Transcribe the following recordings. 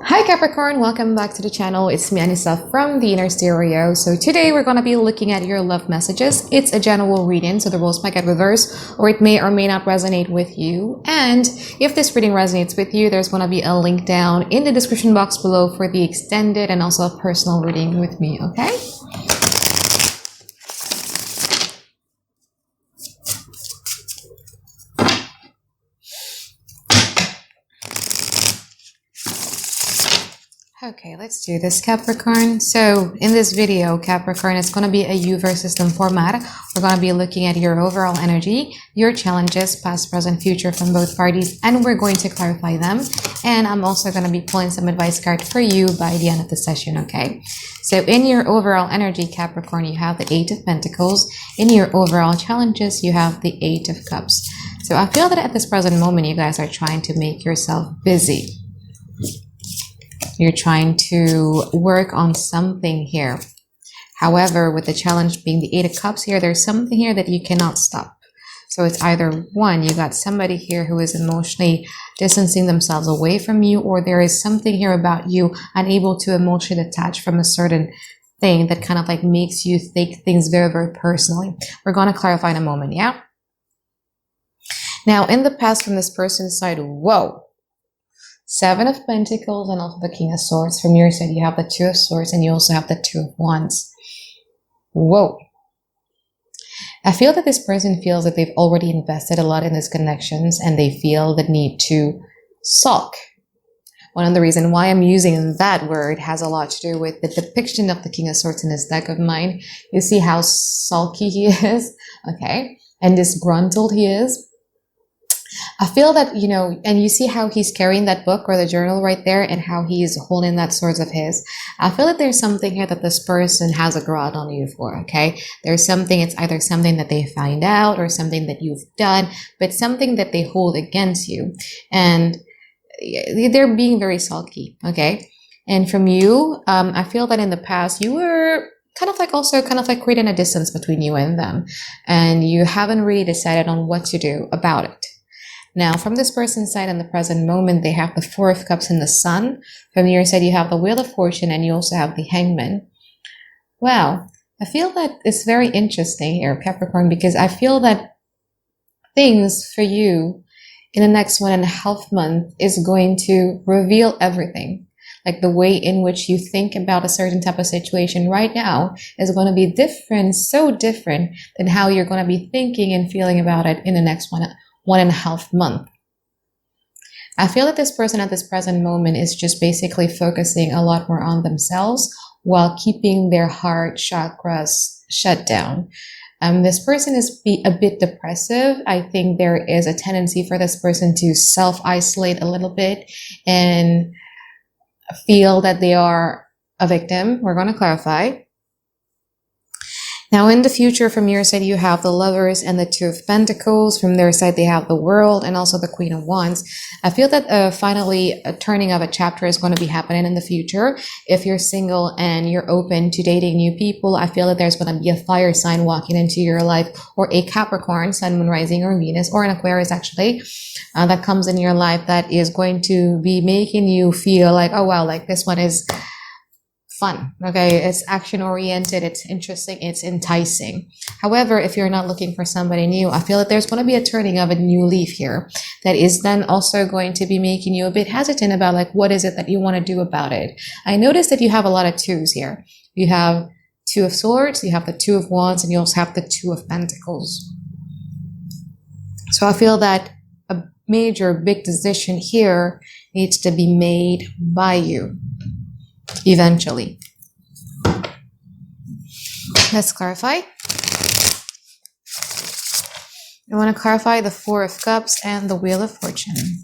Hi Capricorn, welcome back to the channel. It's me Anisa from the Inner Stereo. So today we're going to be looking at your love messages. It's a general reading, so the roles might get reversed or it may or may not resonate with you. And if this reading resonates with you, there's going to be a link down in the description box below for the extended and also a personal reading with me, okay? Okay, let's do this, Capricorn. So in this video, Capricorn, it's going to be a U-verse system format. We're going to be looking at your overall energy, your challenges, past, present, future from both parties, and we're going to clarify them. And I'm also going to be pulling some advice card for you by the end of the session, okay? So in your overall energy, Capricorn, you have the Eight of Pentacles. In your overall challenges, you have the Eight of Cups. So I feel that at this present moment, you guys are trying to make yourself busy. You're trying to work on something here. However, with the challenge being the Eight of Cups here, there's something here that you cannot stop. So it's either one, you got somebody here who is emotionally distancing themselves away from you, or there is something here about you unable to emotionally detach from a certain thing that kind of like makes you take things very, very personally. We're going to clarify in a moment, yeah? Now, in the past from this person's side, whoa. Seven of Pentacles and also the King of Swords. From your side, you have the Two of Swords and you also have the Two of Wands. Whoa. I feel that this person feels that they've already invested a lot in these connections and they feel the need to sulk. One of the reasons why I'm using that word has a lot to do with the depiction of the King of Swords in this deck of mine. You see how sulky he is, okay? And disgruntled he is. I feel that, you know, and you see how he's carrying that book or the journal right there and how he's holding that swords of his. I feel that there's something here that this person has a grudge on you for, okay? There's something, it's either something that they find out or something that you've done, but something that they hold against you. And they're being very sulky, okay? And from you, I feel that in the past you were kind of like creating a distance between you and them. And you haven't really decided on what to do about it. Now, from this person's side in the present moment, they have the Four of Cups and the Sun. From your side, you have the Wheel of Fortune and you also have the Hangman. Well, I feel that it's very interesting here, Capricorn, because I feel that things for you in the next 1.5 months is going to reveal everything. Like the way in which you think about a certain type of situation right now is going to be different, so different than how you're going to be thinking and feeling about it in the next 1.5 months. I feel that this person at this present moment is just basically focusing a lot more on themselves while keeping their heart chakras shut down. This person is a bit depressive. I think there is a tendency for this person to self-isolate a little bit and feel that they are a victim. We're going to clarify. Now, in the future, from your side, you have the Lovers and the Two of Pentacles. From their side, they have the World and also the Queen of Wands. I feel that finally a turning of a chapter is going to be happening in the future. If you're single and you're open to dating new people, I feel that there's going to be a fire sign walking into your life, or a Capricorn, Sun, Moon, Rising, or Venus, or an Aquarius actually, that comes in your life that is going to be making you feel like, oh wow, like this one is fun, okay? It's action oriented, it's interesting, it's enticing. However, if you're not looking for somebody new, I feel that there's going to be a turning of a new leaf here that is then also going to be making you a bit hesitant about like, what is it that you want to do about it? I noticed that you have a lot of twos here. You have Two of Swords, you have the Two of Wands, and you also have the Two of Pentacles. So I feel that a major big decision here needs to be made by you. Eventually. Let's clarify. I want to clarify the Four of Cups and the Wheel of Fortune.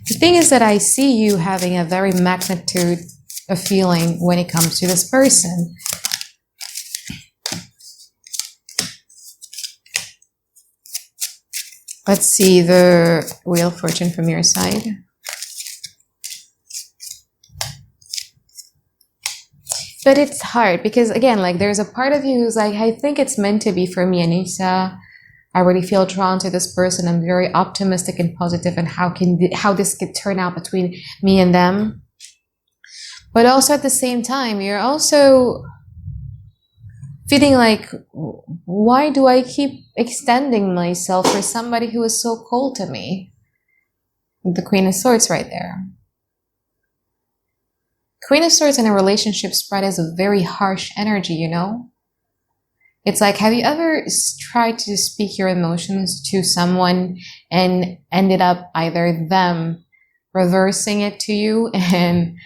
The thing is that I see you having a very magnitude of feeling when it comes to this person. Let's see the Wheel of Fortune from your side. But it's hard because, again, like there's a part of you who's like, I think it's meant to be for me, Anisa. I really feel drawn to this person. I'm very optimistic and positive and how this could turn out between me and them. But also at the same time, you're also feeling like, why do I keep extending myself for somebody who is so cold to me? The Queen of Swords right there. Queen of Swords in a relationship spread is a very harsh energy, you know? It's like, have you ever tried to speak your emotions to someone and ended up either them reversing it to you and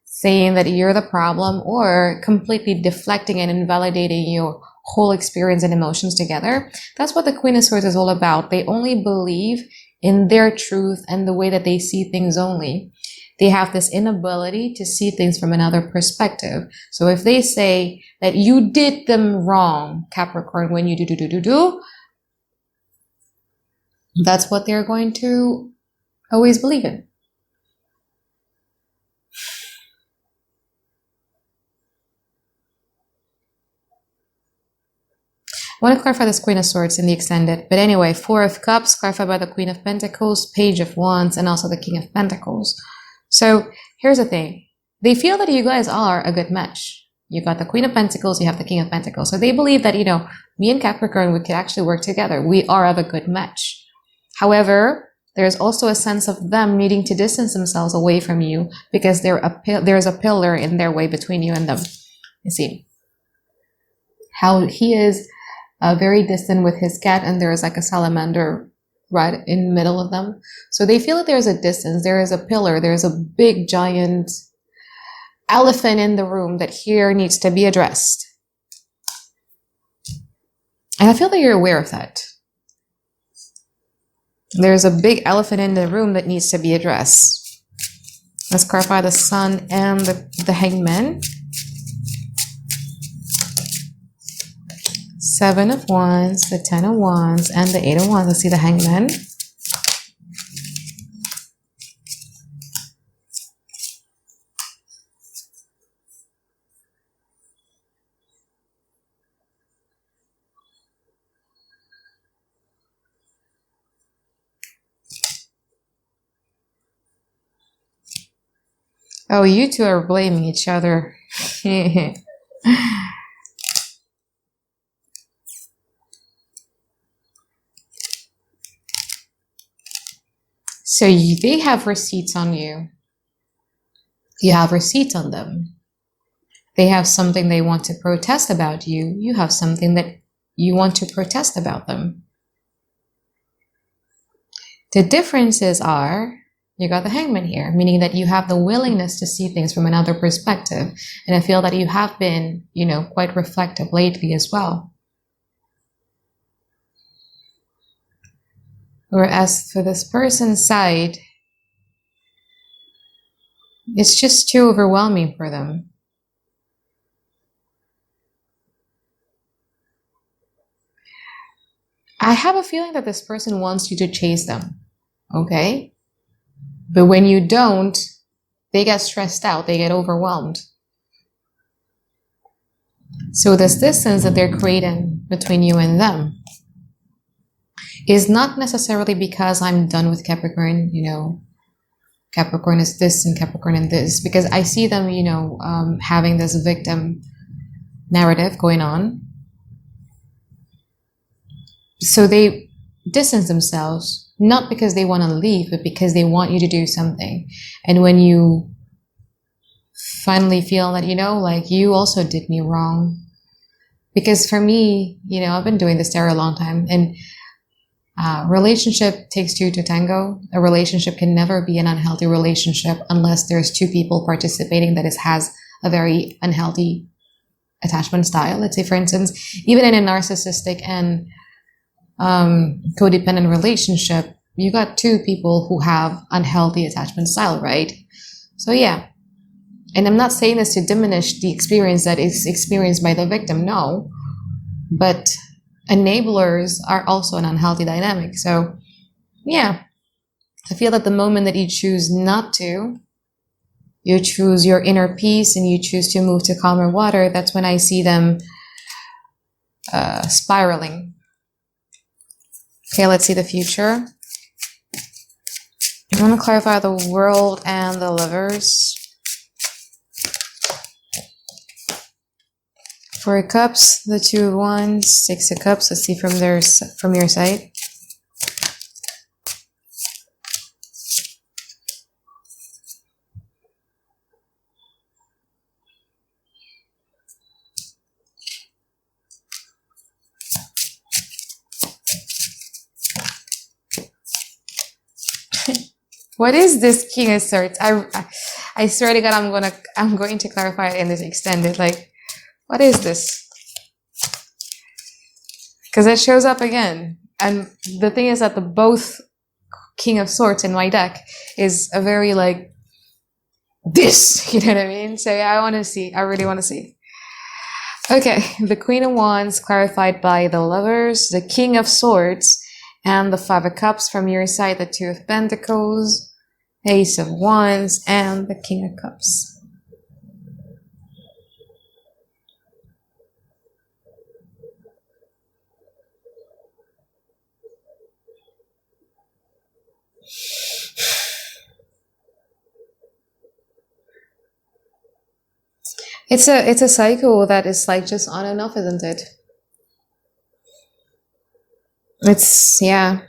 saying that you're the problem, or completely deflecting and invalidating your whole experience and emotions together? That's what the Queen of Swords is all about. They only believe in their truth and the way that they see things only. They have this inability to see things from another perspective. So if they say that you did them wrong, Capricorn, when you do, that's what they're going to always believe in. I want to clarify this Queen of Swords in the extended. But anyway, Four of Cups, clarified by the Queen of Pentacles, Page of Wands, and also the King of Pentacles. So here's the thing. They feel that you guys are a good match. You got the Queen of Pentacles, you have the King of Pentacles. So they believe that, me and Capricorn, we could actually work together. We are of a good match. However, there's also a sense of them needing to distance themselves away from you because there's a pillar in their way between you and them. You see how he is very distant with his cat, and there is like a salamander right in the middle of them. So they feel that there's a distance, there is a pillar, there's a big giant elephant in the room that here needs to be addressed. And I feel that you're aware of that. There's a big elephant in the room that needs to be addressed. Let's clarify the Sun and the Hangman. Seven of Wands, the 10 of Wands, and the 8 of Wands. Let's see the Hangman. Oh, you two are blaming each other. So they have receipts on you. You have receipts on them. They have something they want to protest about you. You have something that you want to protest about them. The differences are, you got the Hangman here, meaning that you have the willingness to see things from another perspective. And I feel that you have been, quite reflective lately as well. Whereas for this person's side, it's just too overwhelming for them. I have a feeling that this person wants you to chase them, okay? But when you don't, they get stressed out, they get overwhelmed. So this distance that they're creating between you and them is not necessarily because I'm done with Capricorn, Capricorn is this and Capricorn and this, because I see them, having this victim narrative going on. So they distance themselves, not because they want to leave, but because they want you to do something. And when you finally feel that, you also did me wrong. Because for me, I've been doing this tarot a long time, and relationship takes two to tango. A relationship can never be an unhealthy relationship unless there's two people participating that has a very unhealthy attachment style. Let's say, for instance, even in a narcissistic and codependent relationship, you got two people who have unhealthy attachment style, right? So yeah. And I'm not saying this to diminish the experience that is experienced by the victim, no. But enablers are also an unhealthy dynamic. So yeah, I feel that the moment that you choose not to, you choose your inner peace and you choose to move to calmer water, that's when I see them spiraling. Okay, let's see the future. I want to clarify the World and the Lovers. Four of Cups, the Two of Wands, Six of Cups. Let's see from your side. What is this King of Swords? I swear to God, I'm going to clarify it in this extended. Like, what is this? Because it shows up again. And the thing is that the both King of Swords in my deck is a very like this, you know what I mean? So yeah, I really want to see. Okay, the Queen of Wands clarified by the Lovers, the King of Swords, and the Five of Cups from your side, the Two of Pentacles, Ace of Wands, and the King of Cups. It's a cycle that is like just on and off, isn't it? Yeah.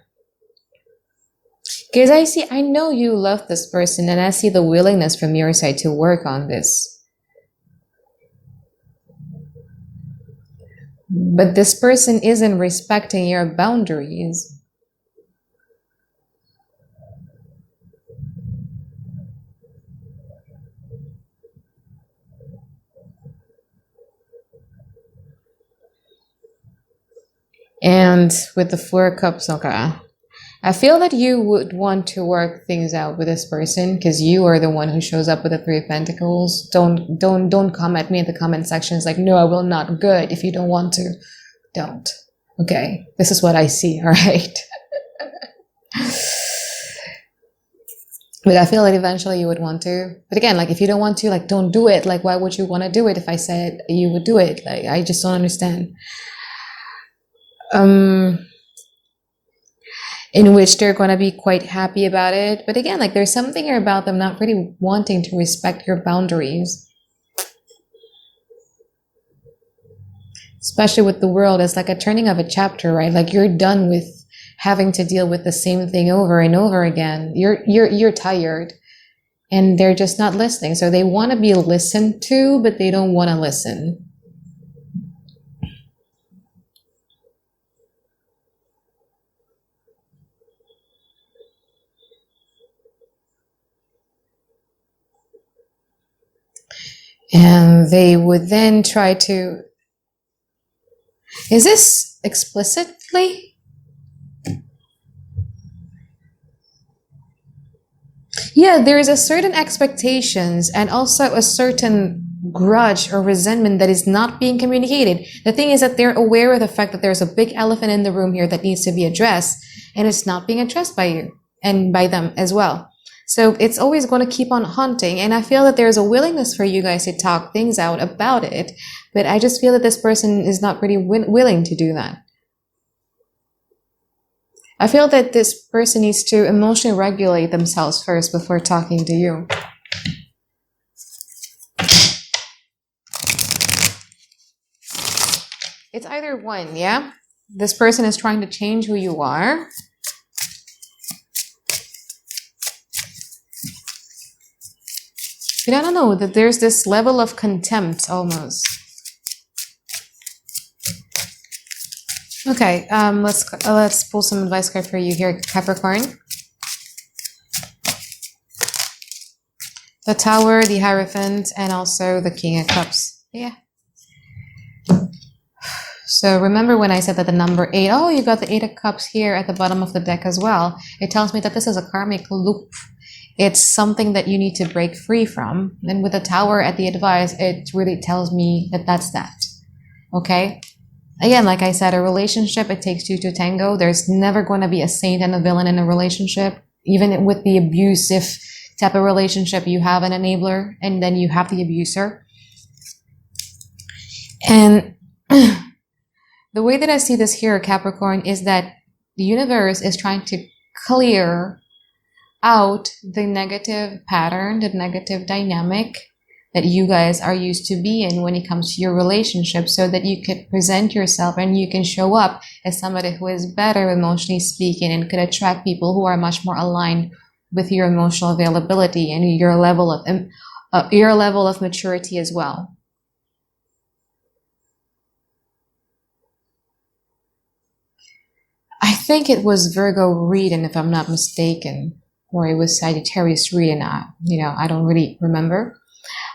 Because I know you love this person, and I see the willingness from your side to work on this. But this person isn't respecting your boundaries. And with the Four of Cups, okay. I feel that you would want to work things out with this person because you are the one who shows up with the Three of Pentacles. Don't come at me in the comment sections like, no, I will not. Good. If you don't want to, don't. Okay. This is what I see. All right. But I feel like eventually you would want to. But again, like if you don't want to, like don't do it. Like why would you want to do it if I said you would do it? Like I just don't understand. In which they're going to be quite happy about it. But again, like there's something about them not really wanting to respect your boundaries. Especially with the World, it's like a turning of a chapter, right? Like you're done with having to deal with the same thing over and over again. You're tired and they're just not listening. So they want to be listened to, but they don't want to listen. And they would then try to... Is this explicitly? Yeah, there is a certain expectations and also a certain grudge or resentment that is not being communicated. The thing is that they're aware of the fact that there's a big elephant in the room here that needs to be addressed, and it's not being addressed by you and by them as well. So it's always going to keep on haunting. And I feel that there's a willingness for you guys to talk things out about it. But I just feel that this person is not really willing to do that. I feel that this person needs to emotionally regulate themselves first before talking to you. It's either one, yeah? This person is trying to change who you are. But I don't know, that there's this level of contempt almost. Okay, let's pull some advice card for you here, Capricorn. The Tower, the Hierophant, and also the King of Cups. Yeah. So remember when I said that the number 8, oh, you got the 8 of Cups here at the bottom of the deck as well. It tells me that this is a karmic loop. It's something that you need to break free from. And with the Tower at the advice, it really tells me that that's that. Okay? Again, like I said, a relationship, it takes two to tango. There's never going to be a saint and a villain in a relationship. Even with the abusive type of relationship, you have an enabler and then you have the abuser. And the way that I see this here, Capricorn, is that the universe is trying to clear out the negative pattern, the negative dynamic that you guys are used to be in when it comes to your relationship, so that you could present yourself and you can show up as somebody who is better emotionally speaking and could attract people who are much more aligned with your emotional availability and your level of maturity as well. I think it was Virgo reading, if I'm not mistaken, or it was Sagittarius reading. I don't really remember.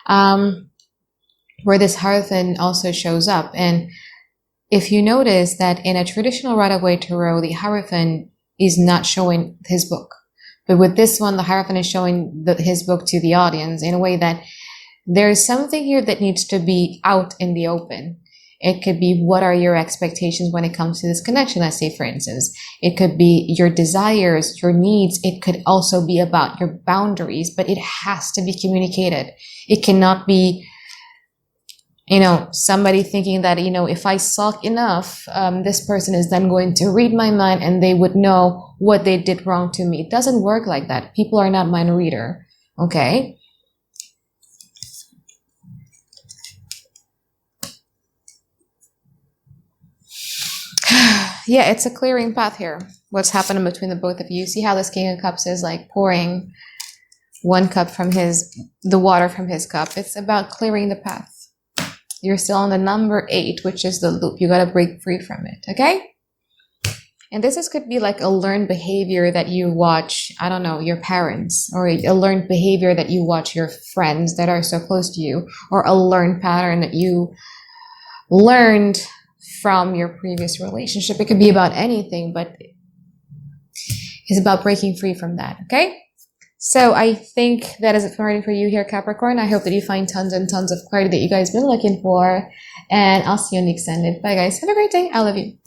Where this Hierophant also shows up. And if you notice that in a traditional Rider-Waite Tarot, the Hierophant is not showing his book. But with this one, the Hierophant is showing his book to the audience in a way that there's something here that needs to be out in the open. It could be, what are your expectations when it comes to this connection? Let's say, for instance, it could be your desires, your needs. It could also be about your boundaries, but it has to be communicated. It cannot be, somebody thinking that, if I sulk enough, this person is then going to read my mind and they would know what they did wrong to me. It doesn't work like that. People are not mind reader. Okay. Yeah, it's a clearing path here. What's happening between the both of you? See how this King of Cups is like pouring one cup from the water from his cup. It's about clearing the path. You're still on the number 8, which is the loop. You got to break free from it. Okay. And this could be like a learned behavior that you watch, I don't know, your parents, or a learned behavior that you watch your friends that are so close to you, or a learned pattern that you learned from your previous relationship. It could be about anything, but it's about breaking free from that. Okay. So I think that is it for reading for you here, Capricorn. I hope that you find tons and tons of clarity that you guys been looking for, and I'll see you in the extended. Bye guys. Have a great day. I love you.